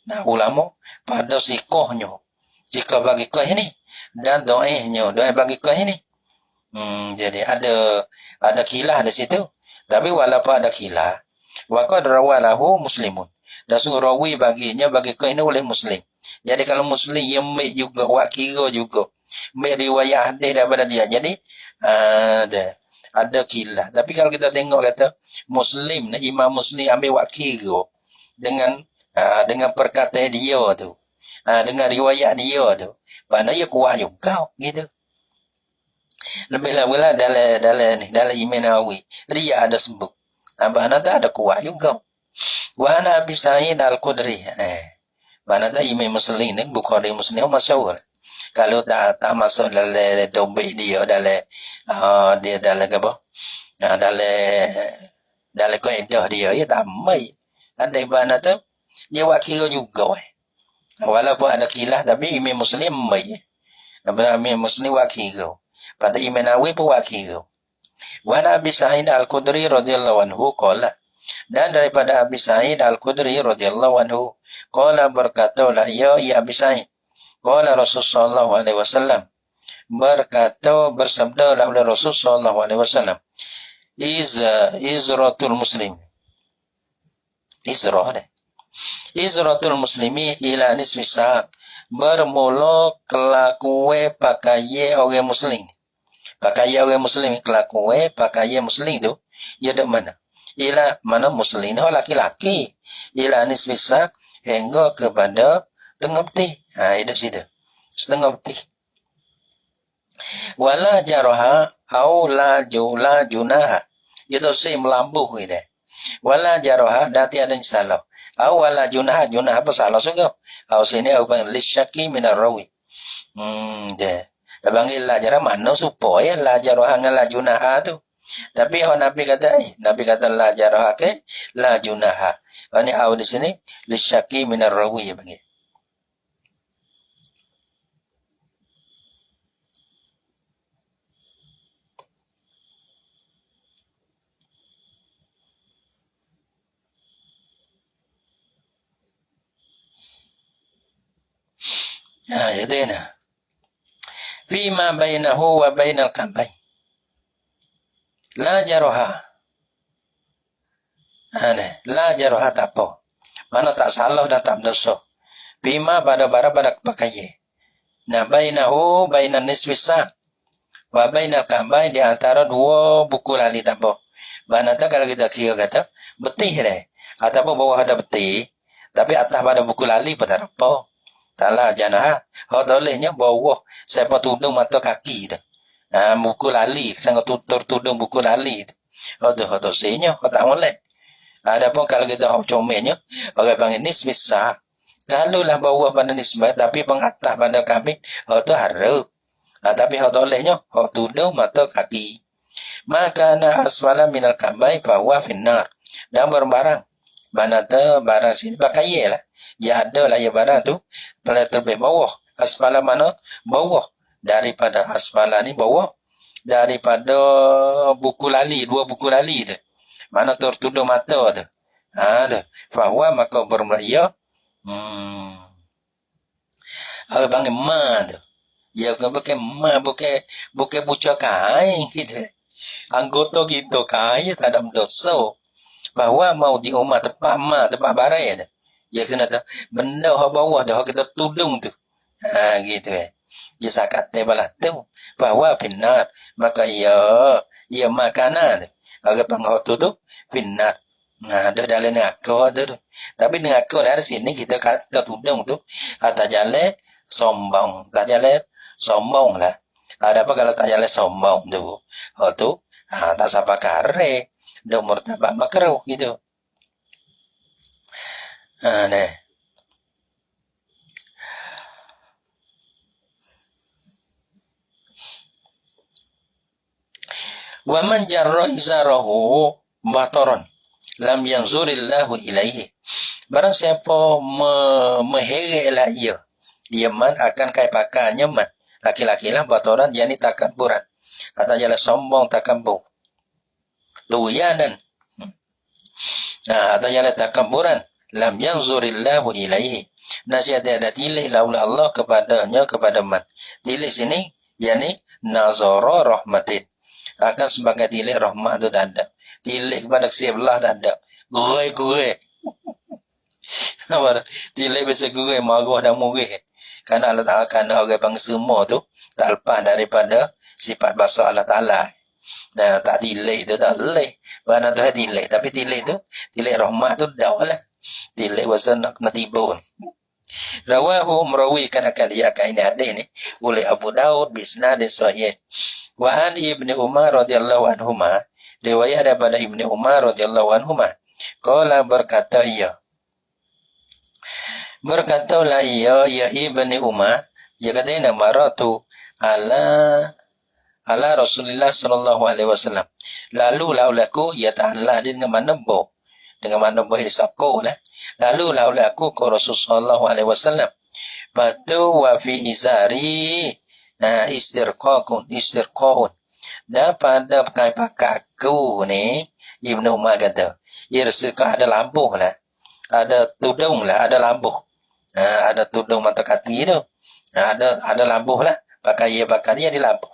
nah ulama pada sikohnya, jika bagi kau ini, dan doanya bagi kau ini. Jadi ada kilah di situ. Tapi walaupun ada kilah, wa qad rawalahu muslimun, dan surawi bagi kau ini oleh muslim. Jadi kalau muslim yang juga wak kira juga riwayat hadis daripada dia. Jadi ada kilah. Tapi kalau kita tengok kata muslim, imam muslim ambil wak kira dengan perkataan dia tu, dengan riwayat dia tu, maknanya kuat juga gitu. Lebih-lebih dalam Imam Nawawi dia ada sebut mana tak ada kuat juga. Wa ana Abi Sa'id Al-Khudri, mana tak Imam Muslim ni, Bukhari Muslim masyhur. Kalau tak masuk dalam dompet dia, dalam dia dalam apa, dalam kaedah dia, ya tak mai. Ada mana tu dia wakil juga. Walaupun ada kilah, tapi Imam Muslim mai. Imam Muslim wakil. Pada Imam Nawawi pun wakil. Wa Abi Sa'id Al-Khudri radhiyallahu anhu qala, dan daripada Abi Sa'id Al-Khudri radhiyallahu anhu qala, berkatalah ya Abi Sa'id, qala Rasulullah sallallahu alaihi wasallam, bersabdalah oleh Rasul sallallahu alaihi wasallam, izratul muslim, izratul muslimi ila nisfi sa', bermula kelakuan pakai orang muslim. Pakai orang muslim, kelakuan pakai muslim tu, ia dak mana? Ila mana muslim tu laki-laki. Ila nisfi sa' hingga kepada tengah peti. Itu situ. Setengah peti. Wala jaraha au la junaha. Itu si melambuh ini. Wala jaraha dati ada salah. Au wala junaha apa salah juga. Au sini au bang lisyaki minar rawi. Deh. Panggil la jarah mana supaya la jaraha dengan la junaha tu. Tapi Nabi kata la jaraha ke la junaha. Ini au di sini lisyaki minar rawi ya panggil. Jadi nah. Fima bainahu wa bainal kambain. La jaraha. La jaraha tak apa. Mana tak salah dah tak dosa. Fima pada pakai. Nah, bainahu bainan nisfi sa' wa bainal kambain, di antara dua buku lali tak apa. Mana tak kalau kita kira kata betih deh. Ataupun bawah ada betih, tapi atas pada buku lali pada apa? Taklah janah. Dolehnya bawah siapa tudung mata kaki tu. Buku lali, sangat tutur tudung buku lali tu. Dosanya, tak boleh. Adapun kalau kita comelnya, orang panggil nisbi sa'. Kalau lah bawah pada nisbah, tapi pengatas pada kami, tu harus. Tapi dolehnya, tudung mata kaki. Maka na asfala minal kambai bahwa finnar. Dan berbarang. Mana tu barang sini pakai lah. Ya ada lah ya barang tu terlebih bawah. Asfala mana? Bawah. Daripada asfala ni bawah. Daripada buku lali, dua buku lali tu. Mana tertudung mata tu. Tu. Fahuwa maka bermaya. Orang panggil ma tu. Ya bukan ma, bukan buca kain gitu. Anggota kita kain tak ada dosa. Bahawa mau di rumah tempat barai tu. Ya kena tahu benda hak bawah dah kita tudung tu. Gitu Ya sakat tebalah tu bahwa finnar, maka ia makanan. Orang panggil tu finnar. Dah dalam neraka tu. Tapi neraka dari sini kita kata tudung tu atas jalan sombong. Tak jalan sombong lah. Ada apa kalau tak jalan sombong tu? Tu tak sapa kare. Dah murtabak makruh gitu. Wa man jarra izarahu bataran lam yanzurillahu ilaihi. Barang siapa meherelah dia man akan kai pakannya man. Laki-laki lah bataran, yakni takabburan. Atau jalan sombong takabur. Luyanan. Atau yang takabburan lam yanzurillahu ilaihi. Nasihat ada tilih laula Allah kepadanya kepada man. Tilih sini yakni nazara rahmatin. Akan sebagai tilih rahmat itu tak ada. Tilih kepada sebelah tak ada. Gurih. Apa? Tilih biasa gurih, marah dan murih. Karena Allah Ta'ala, karena orang bangsa semua tu tak lepas daripada sifat bahasa Allah Ta'ala. Dan tak tilih tu tak boleh. Mana tu tilih. Tapi tilih tu, tilih rahmat tu tak lah. Tilih bahasa nak tiba. Rawahu merawikan akan dia akan ini hadis ni oleh Abu Daud bisnad sahih. Wa an Ibnu Umar radhiyallahu anhuma, riwayat daripada Ibnu Umar radhiyallahu anhuma, qala berkata ia. Berkatalah ia ya Ibnu Umar, ia katanya maratu ala Rasulullah sallallahu alaihi wasallam. Lalu laulaku ya ta'ala dengan mana bo. Dengan mana bo hisako lah. Lalu laulaku ke Rasulullah sallallahu alaihi wasallam. Batu wa fi izari istirqaqun. Dan pada pakaiku ni Ibnu Umar kata, irsikah ada lambuh lah. Ada tudung lah, ada lambuh. Ada tudung mata kaki tu. Ada lambuh lah. Pakai dia di lambuh.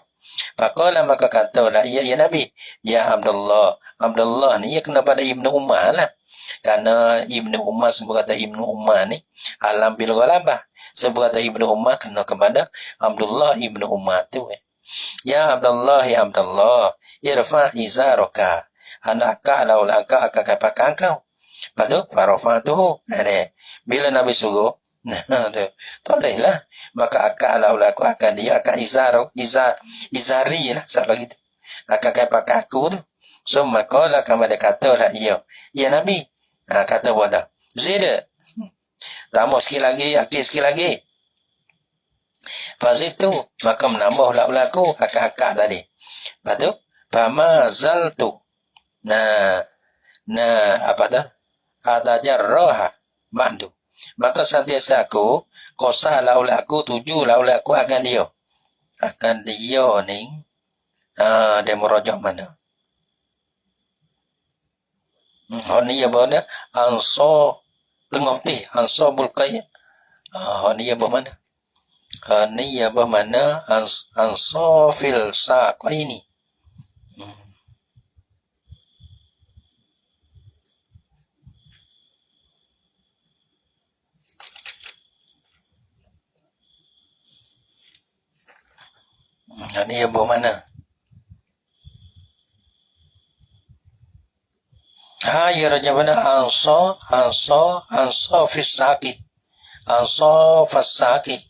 Faqala maka katalah ya Nabi, ya Abdullah ni ya kena pada Ibnu Umar lah. Karena Ibnu Umar sebab kata Ibnu Umar ni alam bil ghalabah. Sebab kata Ibnu Umar kena kepada Abdullah Ibnu Umar tu. Ya Abdullah, irfa izaraka. Anaka laulaka akan pakai kau. Padu farafatuhu. Bila Nabi suruh, tolehlah. Maka laulaku akan dia akan izari lah. Salah gitu. Akan pakai aku tu. So maka lah kami ada kata lah ya Nabi. Kata wadah. Zida. Tambah sikit lagi, akhir sikit lagi. Pas itu, maka menambah laulaku akak tadi. Lepas tu, famazaltu. Apa tu? Atajarroha mandu. Maka sentiasa aku kosa laulaku tuju laulaku akan dia ni dia merojak mana ni ya mana anso tengok ti anso bulkai ni ya mana ni ya mana anso fil saqaini. Ini ya mana? Ya raja mana? Anso fisaki. Anso fasaki.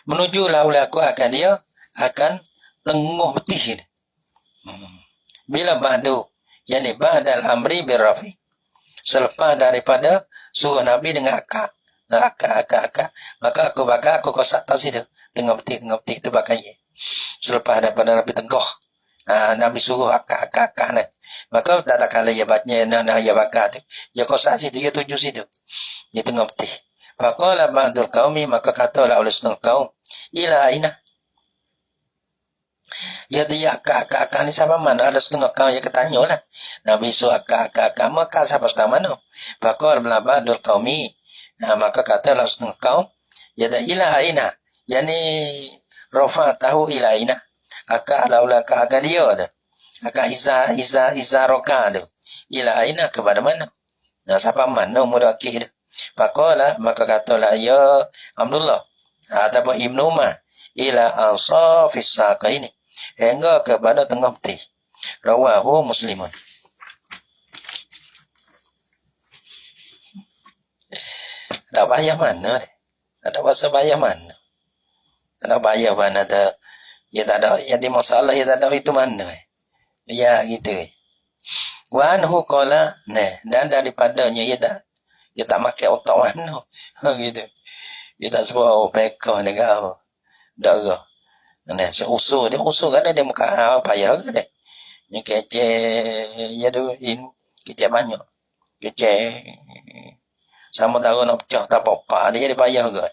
Menujulah oleh aku akan dia akan tengah betih ini. Bila ba'du, yani ba'dal amri birrafi. Selepas daripada suruh Nabi dengan akak. Maka aku kosak tas itu. Tengah betih itu pakai. Selepas daripada Nabi tengah. Nabi suruh akak ni. Maka tak kala ya batnya ya bakar tu. Ya kosak situ, ya tuju situ. Ya tengah betih. Faqala ba'dul qaumi, maka katalah oleh setengah kaum, ila aina. Ya dia akak ni siapa mana? Ada setengah kaum yang ketanya lah. Nabi suruh akak maka siapa setengah mana? Faqala ba'dul qaumi, maka katalah setengah kaum, ya da ila aina. Yani Rafa tahu ilaina. Akak laulaka akan dia tu. Akak roka tu. Ilaina kepada mana? Siapa mana murakih tu. Faqala maka katalah ya Abdullah ataupun Ibnu Umar ila ansafis saqaini. Hingga kepada tengah betih. Rawahu Muslimun. Ada bayar mana deh? Ada bahasa bayar mana? Ada bayar mana ada, ya tak ada, ya di masalah ya tak ada itu mana ya gitu wa anhu qala dan daripadanya ya tak makai otak mana gitu ya tak sebab pekah negara darah seusul kan dia muka payah kan dia yang kecil ya tu kecil banyak kecil sama tahu nak pecah tak apa-apa dia jadi payah kan.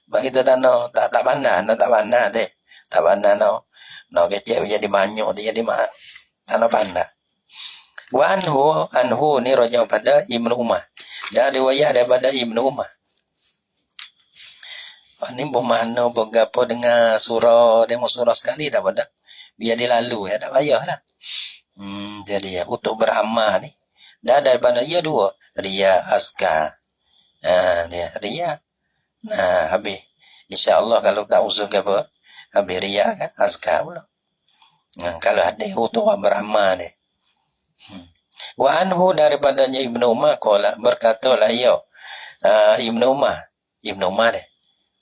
Bagi kita tak pandai deh. Tak pandai no kecil jadi banyak dia jadi tak pandai. Wa anhu ni raja pada Ibnu Umar. Dan riwayat daripada Ibnu Umar. Ni bermakna bergapo dengan surah, demo surah sekali tak pada. Biar dia lalu ya, tak payahlah. Jadi untuk beramal ni. Dan daripada ia dua, ria askar. Dia ria. Nah, habis. InsyaAllah kalau tak usul ke apa, habis ria kan, askar pula. Kalau ada untuk beramal ni. Wa anhu daripadanya Ibnu Umar qala berkatalah ia Ibnu Umar deh.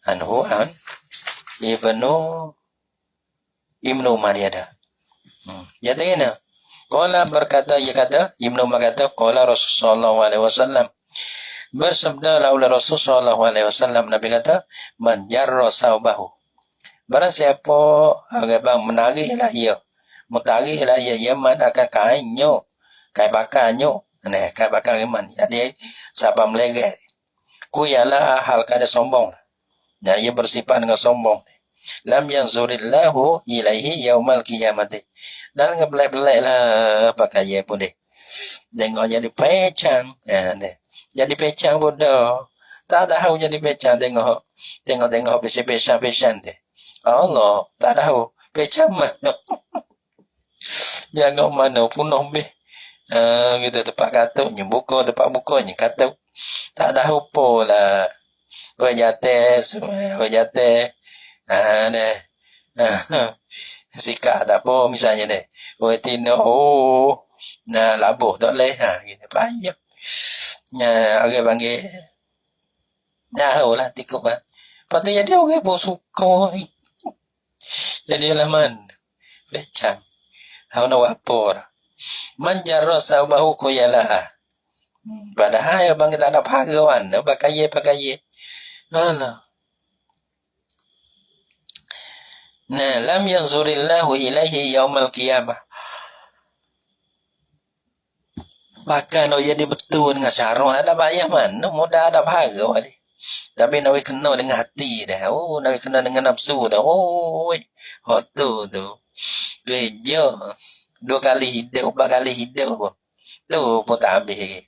Anhu Ibnu Umar dia ada. Jadi ni qala berkata ia kata Ibnu Umar kata qala Rasulullah sallallahu alaihi wasallam bersabda oleh Rasul sallallahu alaihi wasallam Nabi kata man jarra saubahu barang siapa agak menariklah ia mutariklah ia yaman akan kainnya kai bakarnya kai bakar iman jadi siapa meleret ku ialah hal kada sombong dan ia bersifat dengan sombong lam yanzurillahu ilaihi yaumal qiyamati dan ngebelai-belai lah pakai pun deh tengok jadi pecang jadi pecang bodoh tak tahu jadi pecang tengok pecang deh Allah tak tahu pecang mana jangan mana pun nombeh kita tempat katuknya buka tempat bukanya katuk tak tahu pola wajate deh sikap tak apa misalnya deh tino nah labuh tak leh gitu payah orang panggil tahu lah tikuk kan lepas tu jadi orang pun suka jadi laman pecang tahu nak apa lah manjarra sabahu kuyalah padahal abang kita nak pagawan pakai alah nah lam yanzurillahu ilaihi yaumal qiyamah bahkan jadi betul dengan syarat ada bayar mana mudah ada pagawan tapi nak kena dengan hati dah nak kena dengan nafsu dah hot tu gereja 2 kali hidup 4 kali hidup pun tu pun tak habis lagi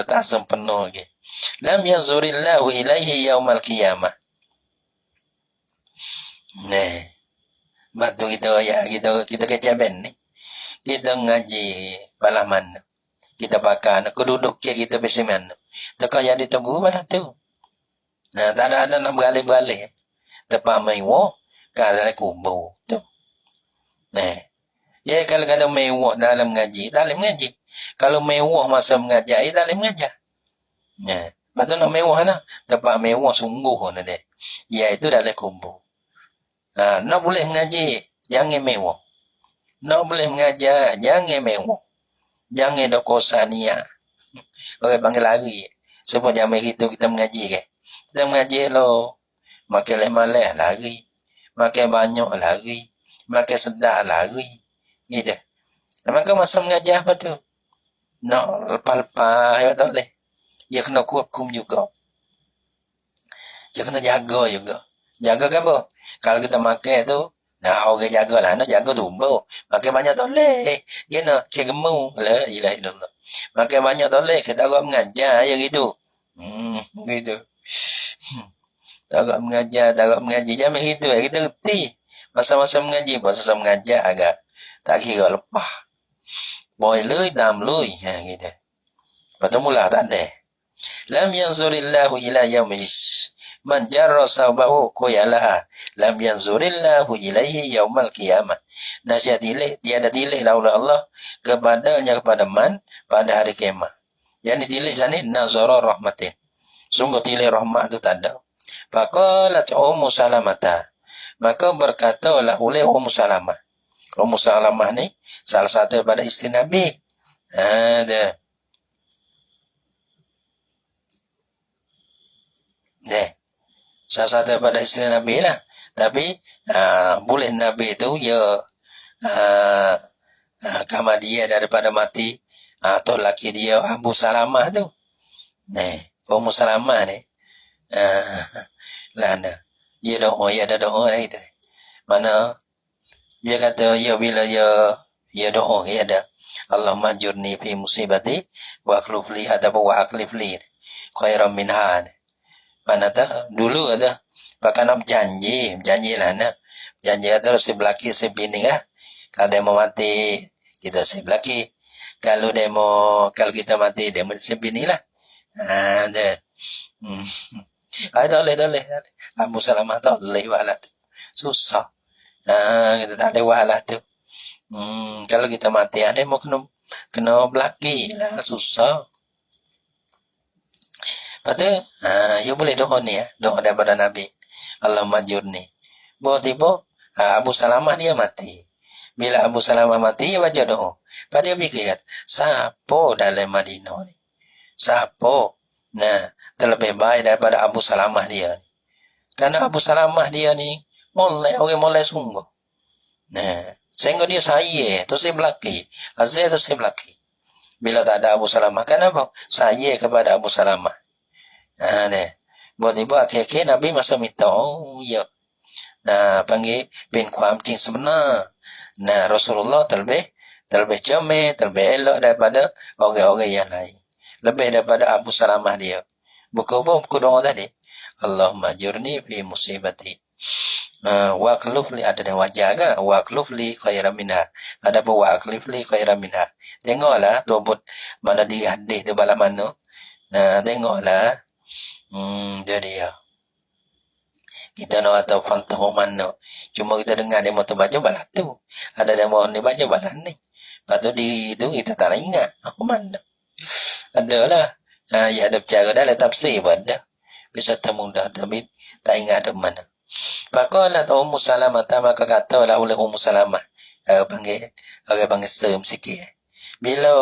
tak sempurna lagi lam yanzurillahu ilaihi yaumal qiyamah batu kita kecaben ni kita ngaji balaman kita bakar keduduk kita besiman tekan yang ditunggu mana tu tak ada nak beralih-beralih tempat mewah kalau kubur tu ya kalau ada mewah dalam mengaji kalau mewah masa mengajar dalam mengajar patut nak mewah lah tempat mewah sungguh deh iaitu dalam kubur nak boleh mengaji jangan mewah nak boleh mengajar jangan mewah jangan ada kosa niat orang panggil lari sebab zaman itu kita mengaji kan kita mengaji lo makan lemah lari makan banyak lari makan sedap lari gitu maka masa mengajar apa tu nak lepas-lepas ya tak boleh dia kena hukum juga dia kena jaga juga jaga kan apa kalau kita makan tu orang jagalah nak jaga tubuh makan banyak tak boleh dia nak kegemu la ilaha illallah makan banyak tak boleh kita orang mengajar ya gitu gitu tak mengaji jangan begitu kita reti masa-masa mengaji masa mengajar agak tak kira lepas boy lui dam lui gitu lepas tu mula tak ada lam yanzurillahu ila yaumil man jarra sabahu kuyalah lam yanzurillahu ilaihi yaumal qiyamah nasihat tiada tilihlah oleh Allah kepada man pada hari kiamat yang ditilih sana nazara rahmatin sungguh tilih rahmat tu tak ada faqalat ummu salamata maka berkatalah oleh Ummu Salamah ni salah satu daripada isteri Nabi ada salah satu daripada isteri Nabi lah tapi boleh Nabi tu ya kamar dia daripada mati atau laki dia Abu Salamah tu Ummu Salamah ni lah dia ada doa lah itu mana dia kata ya bila dia doa dia ada Allahumma ajurni fi musibati wa akhlif li ataupun wa akhlif li khairan minha. Mana tak dulu ada bahkan nak janji lah nak janji ada si belaki si bini lah. Kalau dia mau mati kita si belaki, kalau kita mati dia mau si bini lah. Ada. Tak boleh. Abu Salamah tak boleh wahala tu. Susah. Kita tak ada wahala tu. Kalau kita mati ada mau kena belaki lah, susah. Lepas tu, you boleh doa ni ya, doa daripada Nabi. Allahumma ajurni. Tiba-tiba, Abu Salamah dia mati. Bila Abu Salamah mati, dia baca doa. Lepas dia fikir, siapa dalam Madinah ni? Siapa? Nah, terlebih baik daripada Abu Salamah dia. Karena Abu Salamah dia ni, orang mulai sungguh. Nah, sehingga dia saya, tu saya belaki. Azir tu saya belaki. Bila tak ada Abu Salamah, kenapa? Saya kepada Abu Salamah. Tiba-tiba akhir-akhir Nabi masa minta, ya. Panggil binความจริง sebenar. Rasulullah terlebih comel, terlebih elok daripada orang-orang yang lain. Lebih daripada Abu Salamah dia. Buku doa tadi. Allahumma ajurni fi musibati. Wa akhlif li ada dan wajah kan? Wa akhlif li khairan minha. Ada pun wa akhlif li khairan minha. Tengoklah tuan mana di hadis tu bala mana. Tengoklah. Jadi ya. Kita nak tahu fantahu mana. Cuma kita dengar dia mau baca balas tu. Ada dia mau ni baca balas ni. Lepas tu di itu kita tak ingat. Aku mana. Adalah. Ya ada cara dah lah tafsir pun ada. Bisa termudah tapi tak ingat ada mana. Faqalat Ummu Salamah, maka katalah oleh Ummu Salamah. Panggil sem sikit. Bila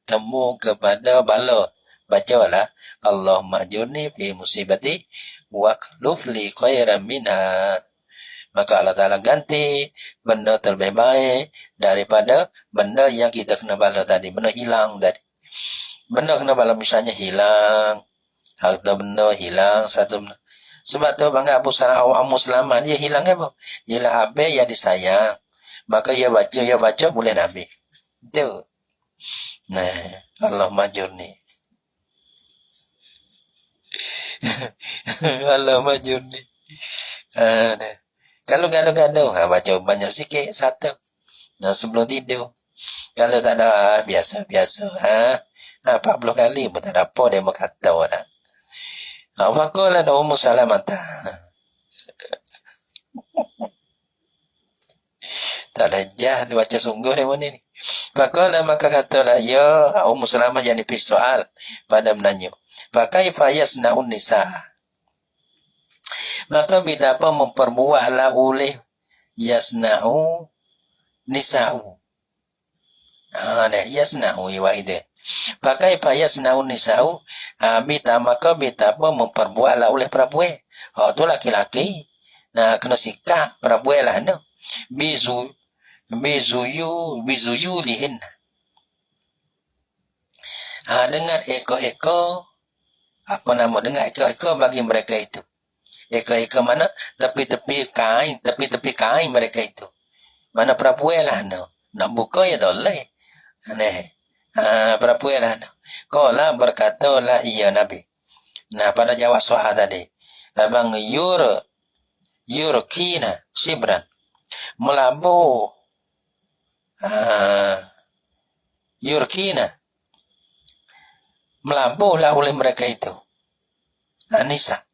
temu kepada bala, bacalah Allahumma ajurni fi musibati wa akhlif li khairan minha. Maka Allah Ta'ala ganti benda terlebih baik daripada benda yang kita kena bala tadi. Benda hilang tadi. Benda kena bala misalnya hilang. Harta benda hilang satu benda. Sebab tu bangga Abu Salamah dia hilang apa? Hilang apa yang disayang. Maka ia baca boleh Nabi. Itu. Allah majurni. Allah majurni. Kalau gaduh, baca banyak sikit satu. Sebelum tidur. Kalau tak ada biasa. 40 kali pun tak ada apa dia berkata dah. Faqala Ummu Salamah. Tak lejah dia baca sungguh dia mana ni. Faqala maka katalah ya Ummu Salamah yang dipis soal pada menanya. Fakaifa yasnaun nisa. Maka betapa memperbuahlah oleh yasna'u nisa'u. Yasna'u iwaide. Pakai payas naun nisau, maka betapa memperbuatlah oleh perempuan. Tu laki-laki. Kena sikap perempuan lah. Bizuyu lihin. Dengan ekor-ekor, dengan ekor-ekor bagi mereka itu. Ekor-ekor mana? Tepi-tepi kain mereka itu. Mana perempuan lah. Nak buka ya tak boleh. Perempuan lah. Qala berkatalah iya Nabi. Pada jawab soal tadi. Abang yurkina sibran. Melabuh. Yurkina. Melabuhlah oleh mereka itu. Nisa.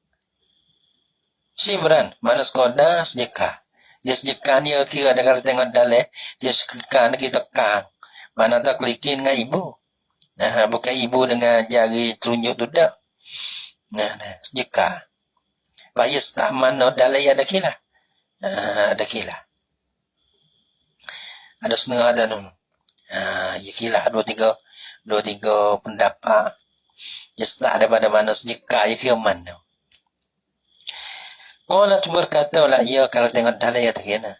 Sibran. Mana sekolah sejeka. Dia sejeka dia kira kalau tengok dalam. Dia sejeka kita kang. Mana tak klikin dengan ibu. Bukan ibu dengan jari telunjuk tu dah. Sejeka. Bayas tak mana dalam ada kilah. Ada kilah. Ada setengah ada nun. Ya kilah. Dua tiga pendapat. Ya tak ada pada mana sejeka. Ya kira mana. Orang tu berkata lah. Ya kalau tengok dalam ya tak kira.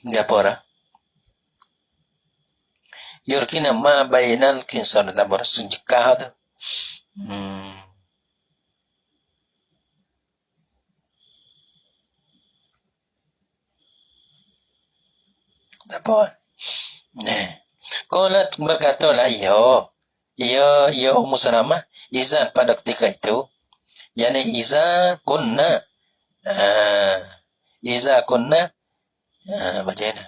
Gapora. Yurkina ma bainal kinsan tabor sejeka tu. Apa? Nah, qalat berkatalah ya Ummu Salamah, izan pada ketika itu, yani iza kunna, iza kunna, bagaimana?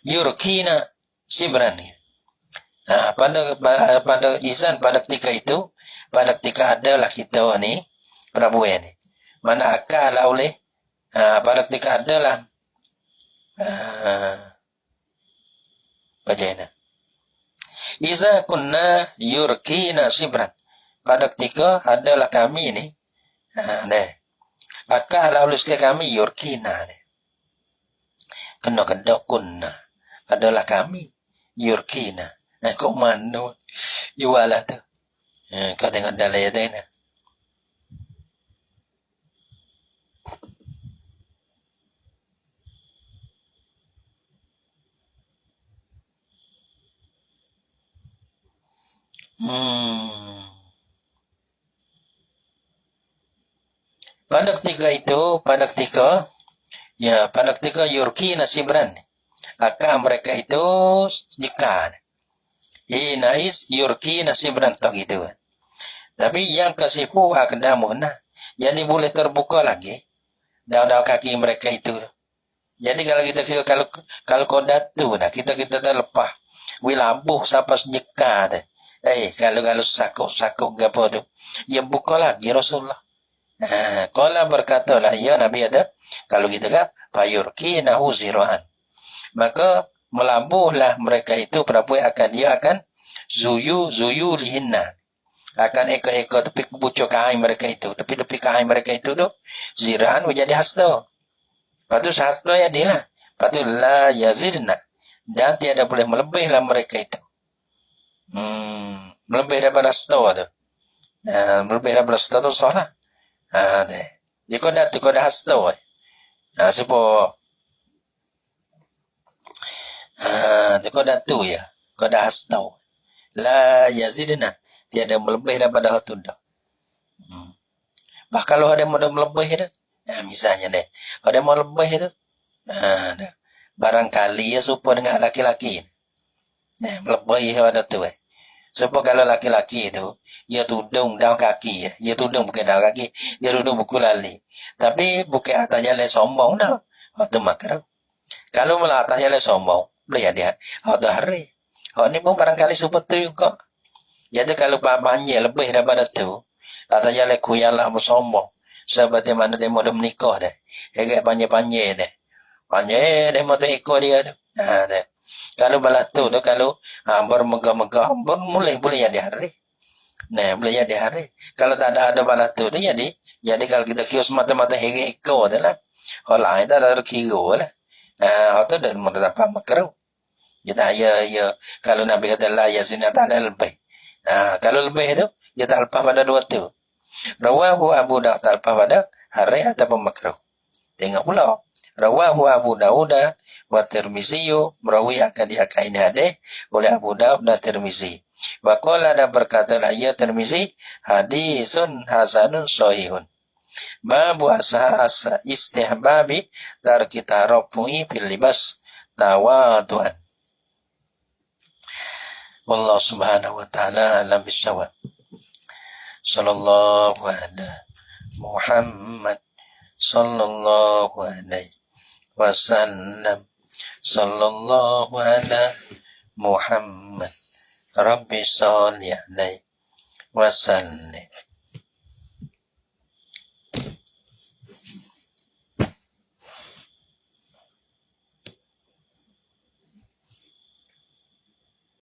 Yurkina sibran. Pada izan pada ketika itu, pada ketika adalah kita ni Prabu ini, mana akal oleh pada ketika adalah bagaimana? Iza kunna yurkina sibran, pada ketika adalah kami ni, akal oleh kami yurkina ni, kena kunna adalah kami yurkina. Kok mana jualah tu? Kau tengok dalam ayat ni. Pada ketika Yurki Nasibran, akan mereka itu jika Nais Yurki Nasibran tak gitu. Tapi yang kesipu akdamuhna, jadi boleh terbuka lagi daun-daun kaki mereka itu. Jadi kalau kau datu, nah kita dah lepas wilabuh sampai sejeka tu. Kalau sakuk apa tu, ya buka lagi Rasulullah. Qala berkatalah ya Nabi ada, kalau kita kan fayurki nahu ziraan, maka melabuhlah mereka itu perempuan akan zuyu lihinna, akan eka tepi bucuk kain mereka itu, tepi kain mereka itu tu ziraan menjadi hasdo. Patu hasdo ya dilah, patu la yazidna, dan tiada boleh melebihlah mereka itu. Melebih daripada hasdo tu. Melebih daripada hasdo tu salah. Jika dah hasdo. Siapa kau dah tu ya, kau dah hasdo. La yazidna, tiada melebih daripada hal dah. Bah kalau ada mau melebih tu, misalnya deh, ada mau lebih tu, barangkali ya supaya dengan laki-laki, melebih ada tu. Sebab kalau laki-laki itu, ia tudung daun kaki, ia tudung bukan daun kaki, ia tudung buku lali. Tapi bukan atasnya le sombong dah, itu makar. Kalau malah atasnya le sombong, boleh dia, itu hari. Ni pun barangkali seperti itu kok. Jadi kalau banyak lebih daripada tu, atasnya le kuyalah bersombong. Seperti mana dia mau menikah dah. Agak banyak-banyak dah. Banyak dia mau ikut dia tu. Kalau balas tu kalau bermegah-megah, boleh jadi hari. Boleh jadi hari. Kalau tak ada balas tu jadi kalau kita kios mata-mata hege-eko tu lah. Kalau lain tak ada kiro lah. Itu dah mau dapat makruh. Jadi ya kalau Nabi kata la yasin tak ada lebih. Kalau lebih tu dia tak lepas pada dua tu. Rawahu Abu Daud tak lepas pada hari ataupun makruh. Tengok pula. Rawahu Abu Daud wa Tirmizi, merawikan diakai hadis oleh Abu Daud dan Tirmizi. Wa qala dan berkatalah ya Tirmizi, hadisun hasanun sahihun. Babu asa istihbabi tarki taraffu'i fil libas tawadu'an. Wallahu subhanahu wa ta'ala alam bisawab. Sallallahu ala Muhammad sallallahu alaihi wasallam. Sallallahu ala Muhammad Rabbi salli alaihi wasallam.